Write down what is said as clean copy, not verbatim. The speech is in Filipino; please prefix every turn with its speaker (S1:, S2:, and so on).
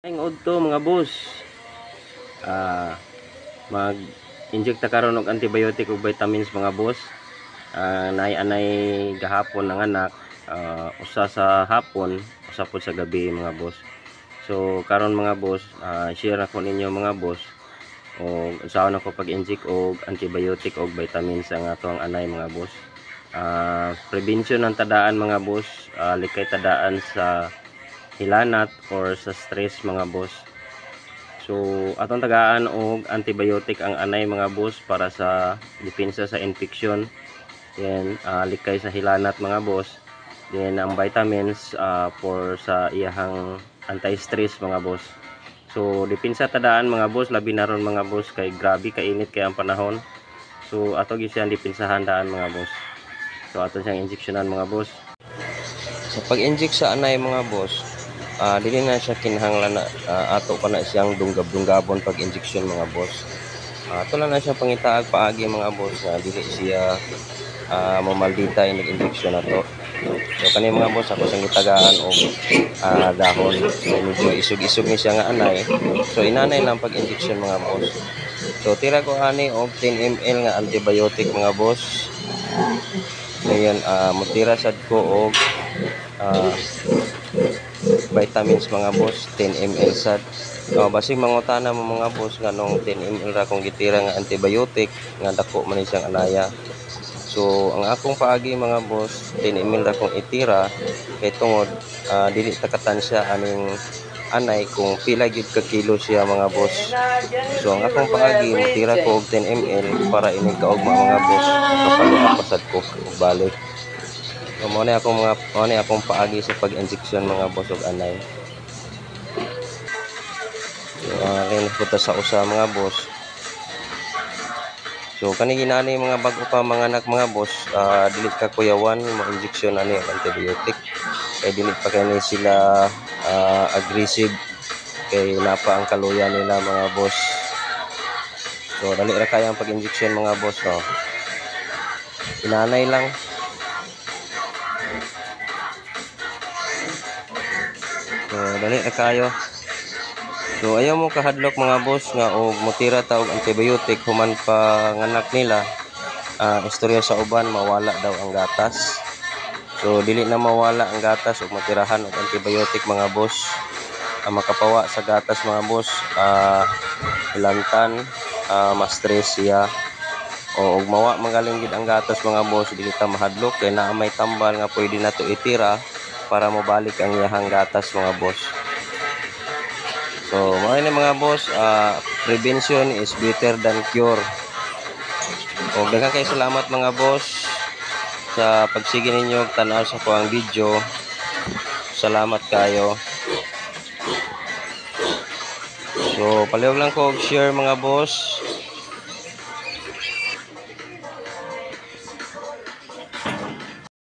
S1: Ang udto mga boss, mag-inject ta karon og antibiotic ug vitamins mga boss. Anay gahapon ng anak, usa sa hapon, usa pod sa gabi mga boss. So karon mga boss, share ako ninyo mga boss og usaon ako pag-inject og antibiotic og vitamins ang atong anay mga boss. Prevention ng tadaan mga boss, likay tadaan sa hilanat or sa stress mga boss. So atong tagaan og antibiotic ang anay mga boss para sa depensa sa infection. Then likay sa hilanat mga boss. Then ang vitamins for sa iyahang anti-stress mga boss. So depensa tadaan mga boss, labi na ron mga boss kay grabe kainit kay ang panahon. So ato gyud siyang depensahan daan mga boss. So ato siyang injeksyonan mga boss. Sa pag-inject sa anay mga boss, dili na siya kinahanglan na ato pa na siyang dunggab-dunggabon pag injection mga boss. Ato lang na siya pangitaag paagi mga boss na dili siya mamaldita yung nag-injection na to. So kani mga boss, ako siyang gitagaan og dahon. So medyo isog-isog ni siya nga anay. So inanay lang pag injection mga boss. So tira ko ani og 10 ml nga antibiotic mga boss. Ngayon mutira sad ko og vitamins mga boss, 10 ml sad. Basig mangutana mo mga boss nganong 10 ml ra kung gitira nga antibiotic nga dako man siyang anaya. So ang akong paagi mga boss, 10 ml ra kong itira kay tungod dili takatan siya aning anay kung pila gyud ka kilo siya mga boss. So ang akong paagi mutira ko og 10 ml para inig kaugma mga boss, kapaluan pasad ko balik. So mo ni akong paagi sa pag-injection mga boss og anay. So rin puta sa usa mga boss. So kani ginani mga bag-o pa mga anak mga boss, dili ka kuyawan mo injection ani og antibiotic. Kay dili pa kani sila aggressive kay napa ang kaluyan nila mga boss. So dali ra kaya ang pag-injection mga boss. So inanay lang. So dali ra kayo. So ayaw mo kahadlok mga boss nga og mutira ta og antibiotic human pa nganak nila. Istorya sa uban mawala daw ang gatas. So dili na mawala ang gatas og matirahan og antibiotic mga boss. Makapawa sa gatas mga boss, ilantan, ma-stress siya. Og mawa magaling gid ang gatas mga boss, dili ta mahadlok kay naa may tambal nga pwede nato itira para mobalik ang iyahang gatas mga boss. So mga ni mga boss, prevention is better than cure. O daghang kay salamat mga boss sa pagsige ninyo tan-aw sa kuang video. Salamat kayo. So palihog lang ko og share mga boss